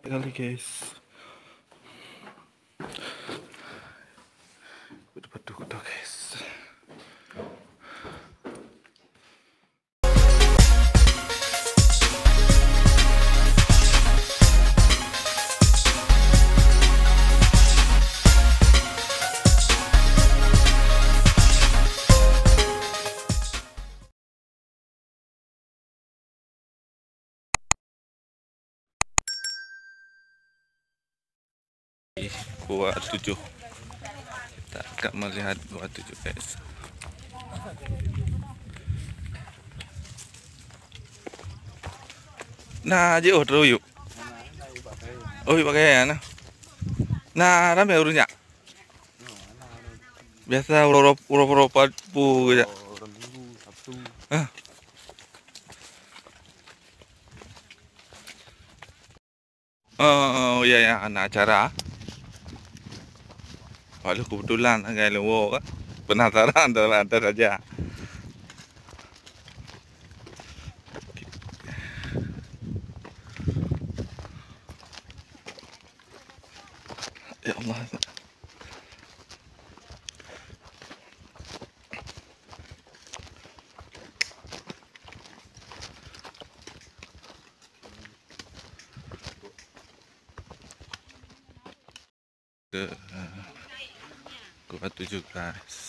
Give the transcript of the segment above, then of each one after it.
kali guys. Dapat duduk guys. Gua 7. Kita akan melihat gua 7 guys. Nah, je terus yuk. Oh, yuk pakai ya nah. Nah, rame urusnya. Biasa urop pu aja. Hah? Oh iya ya, anak acara. Waduh kebetulan agak lewo kan. Penasaran ada saja. Ya Allah. Gua 7 guys.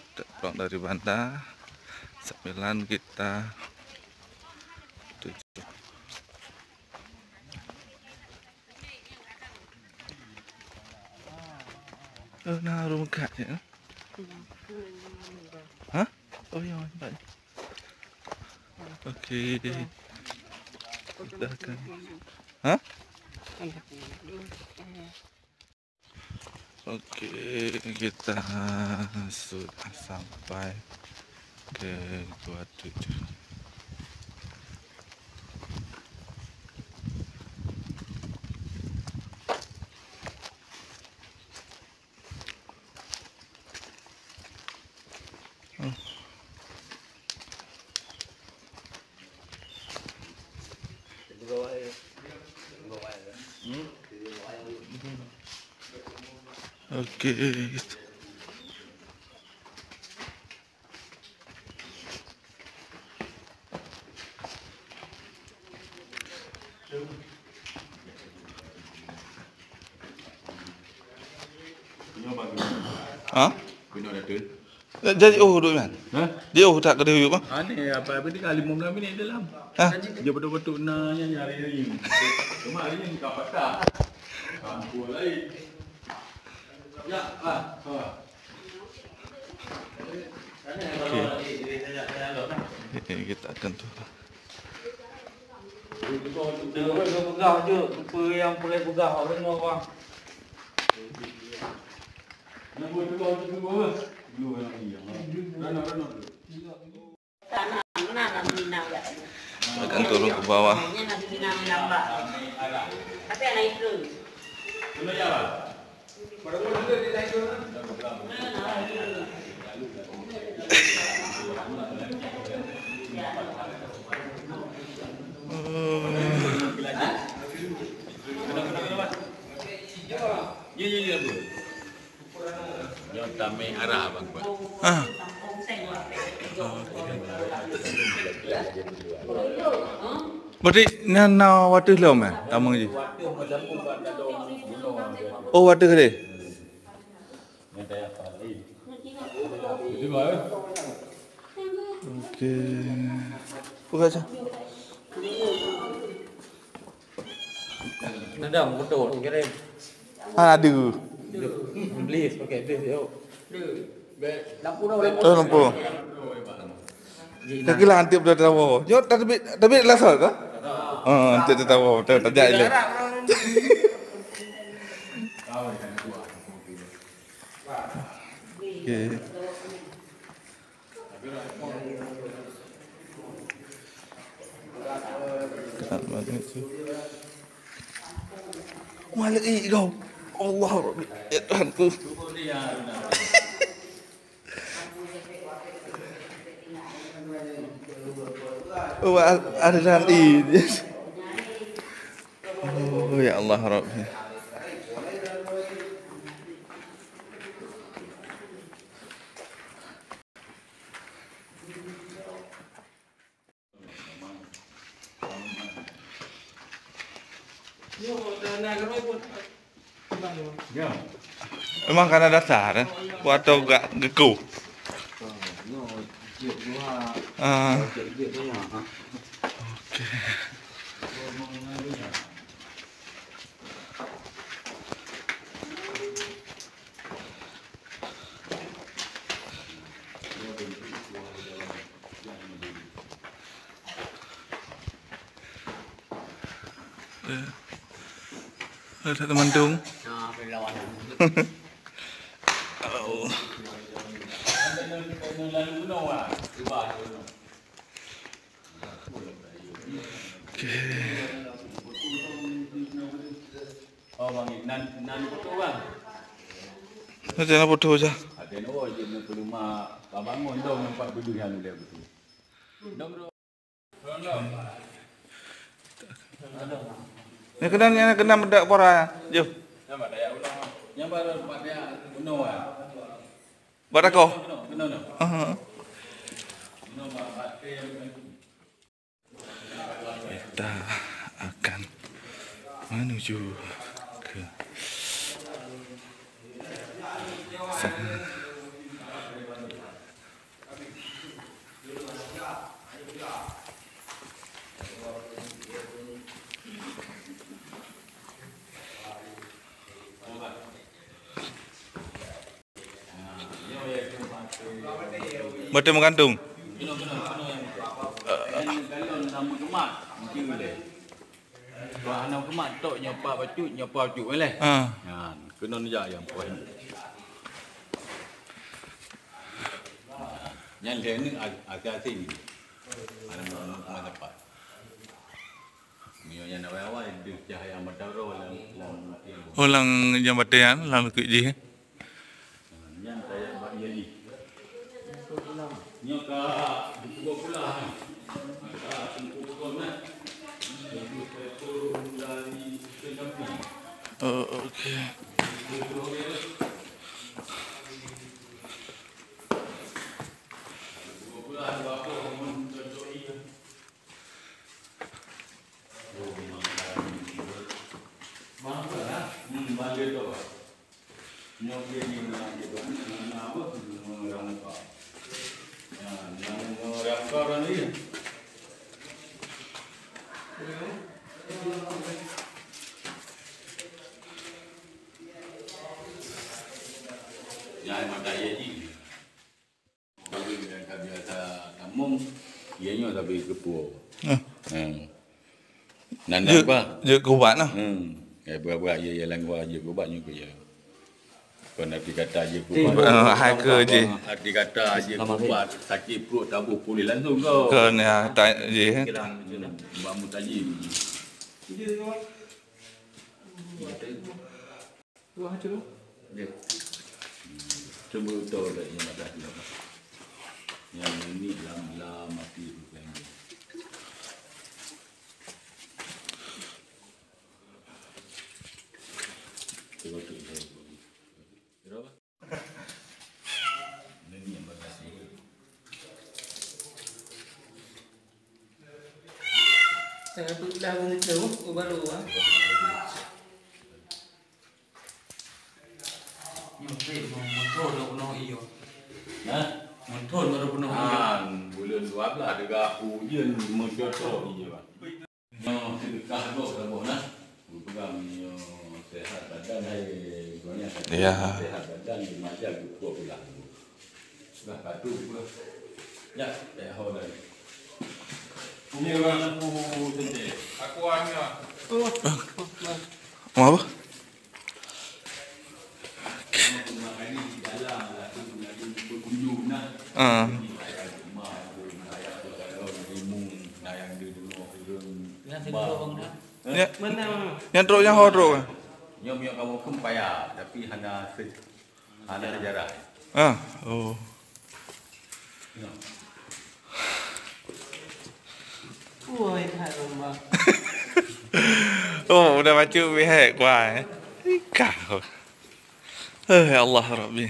Sudah pulang dari Banda. 9 kita 7. Oh, nah rumah kakaknya. Hah? Oh iya, Mbak. Oke. Kita akan. Hah? Oke, kita sudah sampai ke Gua 7. Oke. Hah? Jadi duk man. Hah? Dia tak kena yuk bang. Aneh apa ni kali 15 minit dalam. Hah? Dia betul-betul nanya nyari. Cuma hari ni kau patah. Kampung lain. Ya, Oke, kita akan turun. Pegang je, lupa yang boleh pegang orang semua bang. Nak buat pegang tu apa? Dua lagi. Rana. Akan turun ke bawah. Tapi anak itu. Mana jalan? Ya. Yang tamai arah bang. Ah. Berarti nana water lom tamang je. Oh water ke dia? Okey. Buka aja. Nendang betul kirim. Ada. Please, okey, please yuk. Lampu dah Oh lampu. Kaki lah antip dah tahu. Yo tapi lasal ke? Oh, antip dah tahu. Tak jadi. Okey. Kat mana tu? Malik kau. Allah Rabbi. Ya Tuhanku. Oh, ada ini. Oh. Oh ya Allah Rabbi. Ya. Memang karena dasar kan? Atau gak geku? Ah. Oke. Ada teman dong. Oh. Oke. Oh bang, nan foto bang. Jangan foto aja. Ada no je nak rumah bangun dong nampak dulu yang dia betul. Dong dong. Ni kena mendak pora. Jom. Yang pada ya ulang. Yang baru pada uno ah. Buat aku. Uno. Uno mak Kita akan menuju ke sana. Bertemu gantung. Kalau nama kemat mungkin boleh. Kalau nama kemat tok nyapa bacut boleh. Ha, kena dia yang poin. Yang lain ni agak tinggi. Ada mana dapat. Mio yang awal dia cahaya matahari lang. Ulang jambatan lang ke je. Yang saya buat jadi. Nyo ka dua pula. Maka tempur kan. Jadi turun dari Singapura. Oh, okey. Yang ada jadi. Kalau kita biasa kampung, ianya tapi kepo. Nanda apa? Je kuat lah. Berapa ya lang gua je kubat ni ya. Kau nak dikata je kubat. Hai ke je. Dikata je kubat sakit perut tabuh pulih langsung kau. Kena tak je. Buat mutaji. Wah tu. Dia. Cuba tahu dah yang ada dia. Yang ini lam mati bukan. Cuba tu. Berapa? Ini yang bagasi. Saya tu dah begitu, baru ah. Motor dah penuh iyo. Nah, Motor baru penuh iyo. Bulan 12 dekat hujan mencotok je bang. No, sedekah dok sama nah. Program ni sehat badan hai guanya. Sehat badan di macam buku pula. Sudah patu pula. Ya, dah dah. Ini orang aku sendiri. Aku hanya. Mau apa? Yang teruk yang horok. Nyom kamu kempaya tapi hanya sejarah. Oh. Woi, hai rumah. Oh, udah baca pihak kuat. Kau. Ya Allah Rabbi.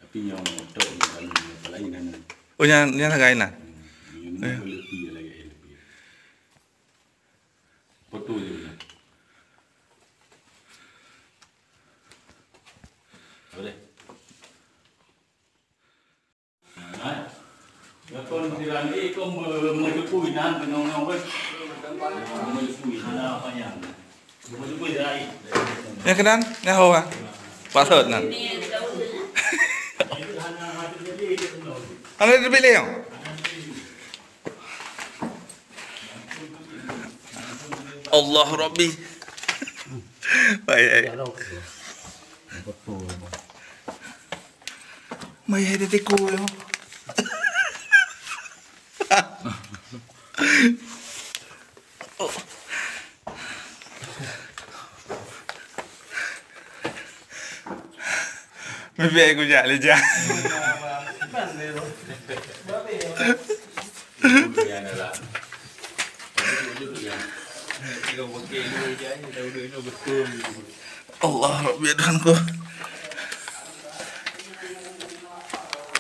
Tapi yang tok ni lain kan. Oh, yang lagain lah. Ini lebih lagi lebih. Foto je. Boleh. Ya kon siran ni kau menjepui nan penong-nong kan. Menjepui nan apa yang. Menjepui dah. Yang kenan, yang hawa. Pak Sot nan. Ana dia pilih yang. Allah Rabbi. Baik. Mai ada tiku yo. Mesti aku jalan je. Allah Rabbi Tuhanku.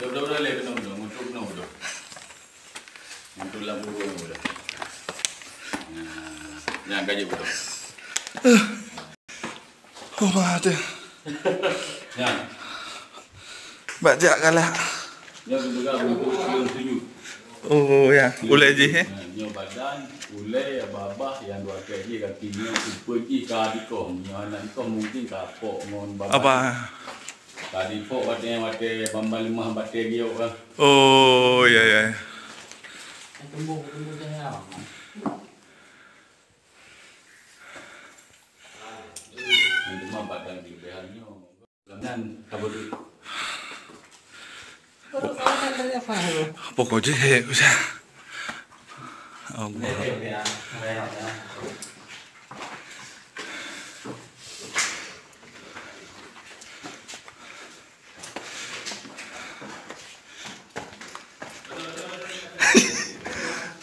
Dah le kenong dah. Untuk lampu dah. Yang gaji betul. Oh mati. Yang. Baca kalah. Yang juga untuk yang sejuk. Oh ya, ulai je. Nyo badan, ulai babah yang dua kaki kakinya pergi ke kau. Nyo anak kau mungkin kapok ngon babah. Apa? Tadi pok wate bambal limah bate dia orang. Oh ya ya. Tumbuh jangan. Ini mah badan kelebihannya. Lanan kabut. Pokoknya usah. Allah.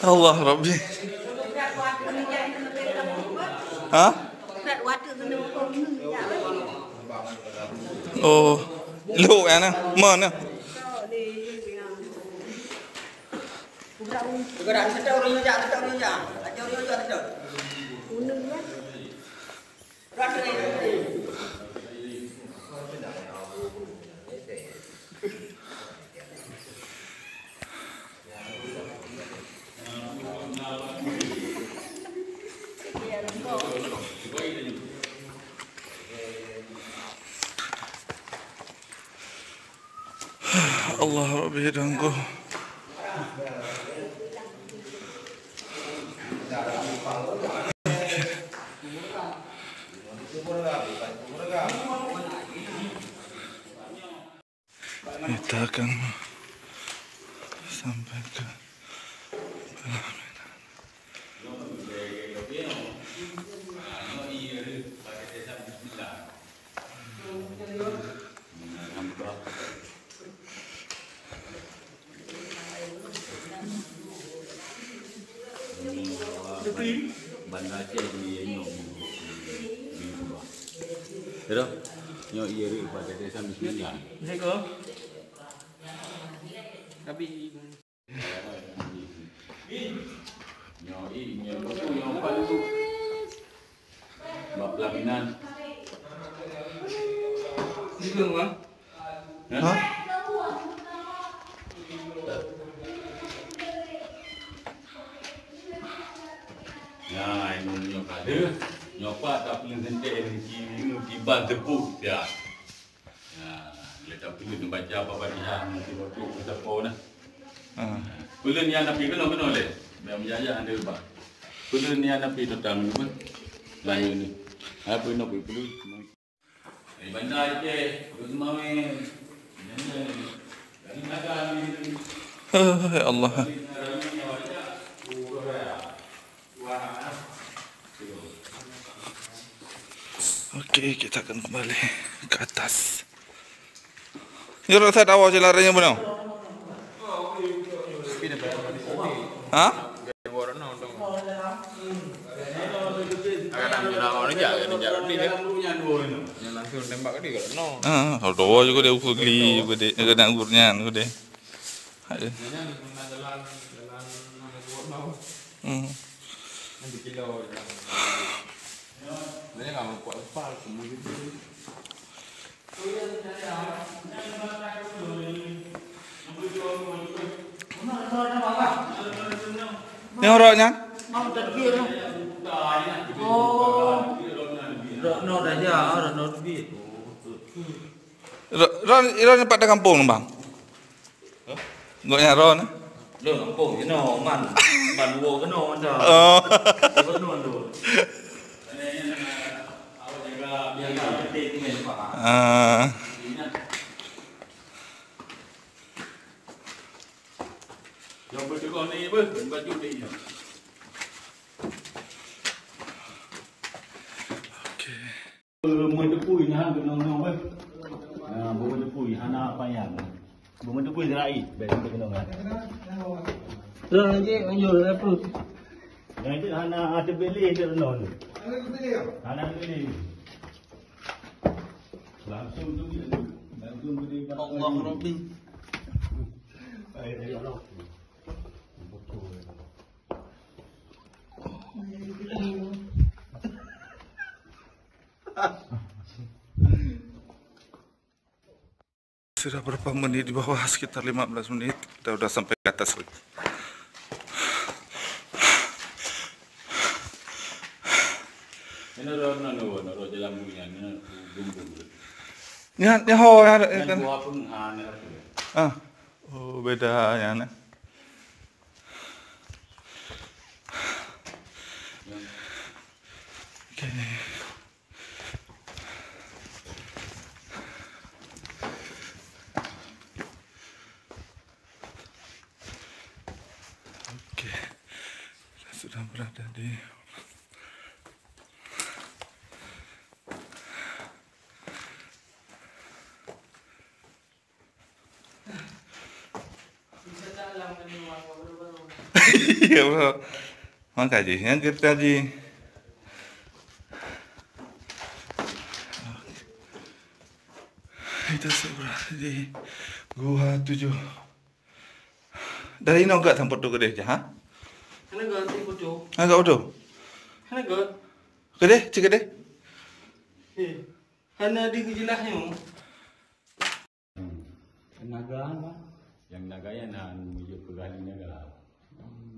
Allah Rabbi. Hah? Oh, lu ya na, mana? Gerak sedau dia jak. Ajau dia jak sedau. Unung ya. Rasa ni. Allah Rabbi Tuhanku. Kita akan sampai ke pelaminan. Banda Aceh di Nyok. Terus Nyok iya pada desa Bismillah. Assalamualaikum. Tapi Nyok Nyok apa tu? Bab pelaminan. bingung bang. Hah? Ya, ini nyok ada. Nyopak tak perlu sentik tiba tepuk dia. Ya, dia tak perlu baca apa-apa dia nanti waktu kita pun nah. Perlu ni anak pergi kena oleh. Biar menjaya anda lepas. Perlu ni anak pergi tentang apa? Lain ni. Apa nak perlu? Dari bandar Aceh, Pulau Semarang. Dari Naga ni. Ya Allah. Okey, kita akan kembali ke atas. Ya, rasa tahu je larinya benar. Ha? Langsung tembak dia kalau no. Doa juga dia ukur geli juga dia. Dia nak ukurnya juga dia. Ada. Nanti kilo. Dia enggak mau kuat lepas semua gitu. Yang orangnya? Mau terkir. Oh. No dah ya, no lebih. Ron dapat dah kampung bang. Ngoknya Ron. Lo kampung you know man. Man wo ke no dah. Oh. Ke no tu. Awak jaga biar tak petik ni pak. Yang bercakap ni apa? Baju ni. Rumah tepui ni hang kena ngomong apa? Rumah tepui hana payang. Rumah tepui zerai, baik kena ngomong. Terus lagi anjur apa? Yang itu hana ada beli dia renung tu. Hana ada beli. Langsung tu dia. Langsung tu dia. Allah Rabbi. Ya Allah. Sudah berapa menit di bawah, sekitar 15 menit. Kita sudah sampai ke atas lagi. Ini orang jalan bunyian ni gumbung. Ni ho ya Kan kan. buah pun hana. Oh, beda ya nah. Okey. Okey. Kita sudah berada di ya bro. Makasih yang kita di kita berada di Gua 7. Dari ini enggak sampai tu ke dia, ha? Kena gak tu bodoh. Enggak udah. Kena gak. Ke dia, cik dia. Kena di jelasnya. Naga apa? Yang naga yang nak menuju ke gali naga.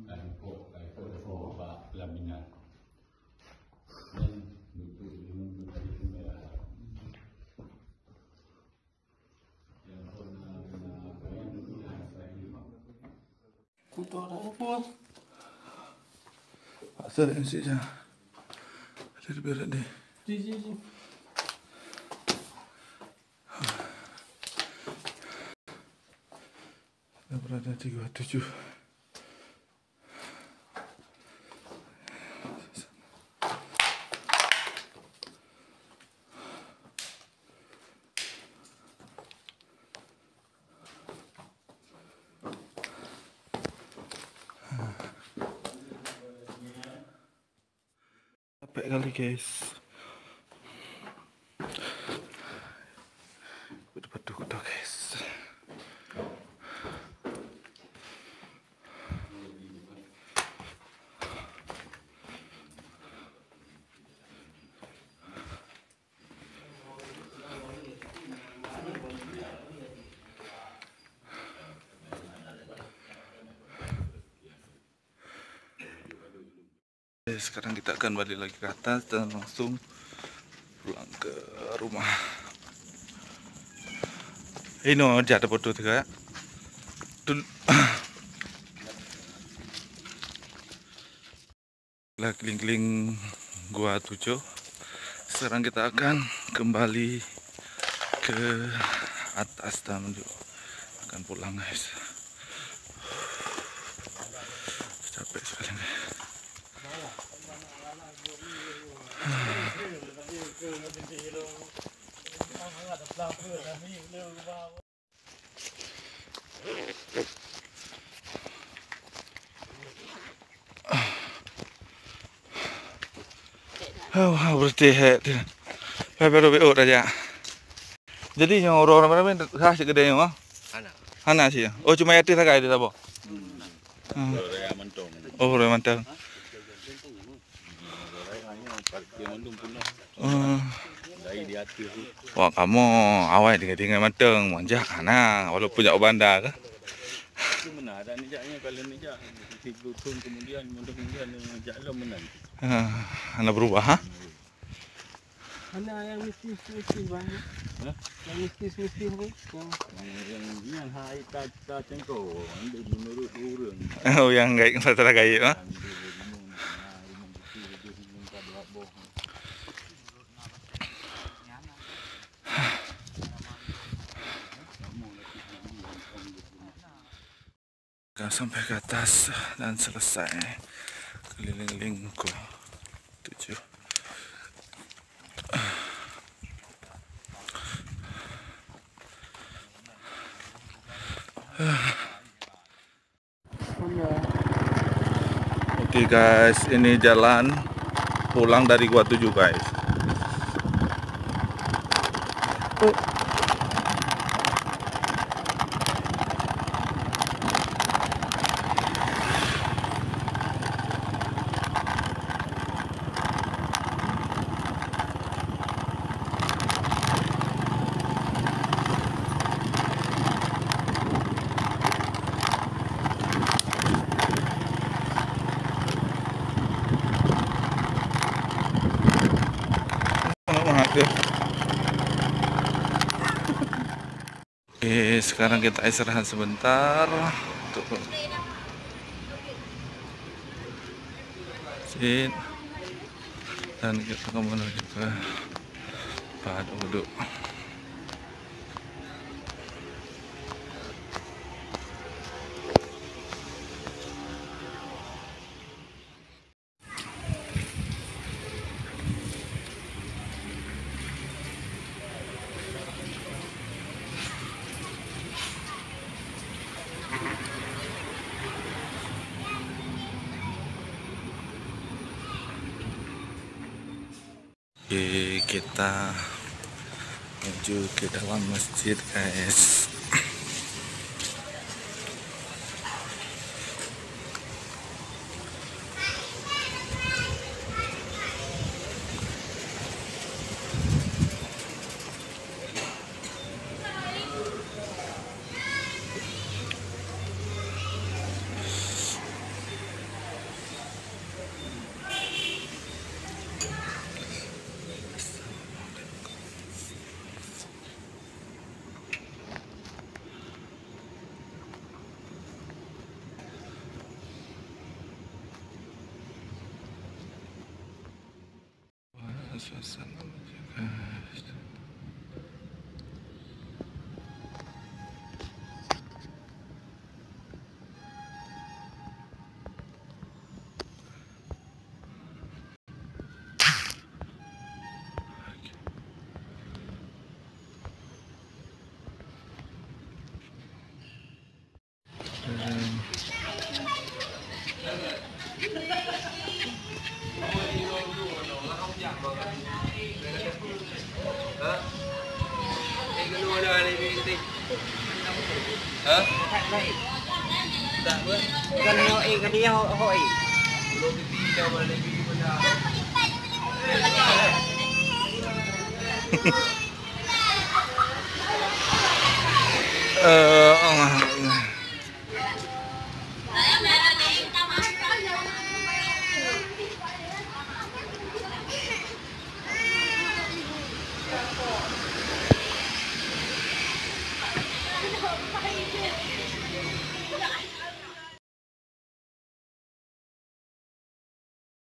Dan kok apa pelaminan. Dan untuk menunggu tadi semua. Yang Kutu ada apa? Asal yang sih je. Ada berat dia. Ji. Kita berada di Gua 7. Capek kali guys. Udah beduk dah guys. Sekarang kita akan balik lagi ke atas dan langsung pulang ke rumah. Ini ada foto juga. Keliling-keliling Gua 7. Sekarang kita akan kembali ke atas dan menuju akan pulang guys. Capek sekali nih. Berarti baru BO aja. Jadi yang orang-orang kasih gede yang Hana sih ya. Oh cuma yatir saja dia tabo. Raya mentong. Oh orang mantap. Dia mandung punya. Dari di atas. Wah kamu awal tinggal manteng manja Hana walaupun jauh bandar ke. Itu mana ada ni jaknya kalau ni jak. Tahun kemudian kemudian jak lo menang. Hana berubah ha? Mana yang mistis banyak. Yang mistis ni. Yang hai ta cengko, menurut orang. Oh yang gaik secara gaik ha? Sampai ke atas dan selesai keliling-liling ke 7. Oke guys, ini jalan pulang dari Gua 7 guys. Oke, sekarang kita istirahat sebentar. Dan kita kembali ke tempat duduk. Oke, kita menuju ke dalam masjid guys. Suasana guys.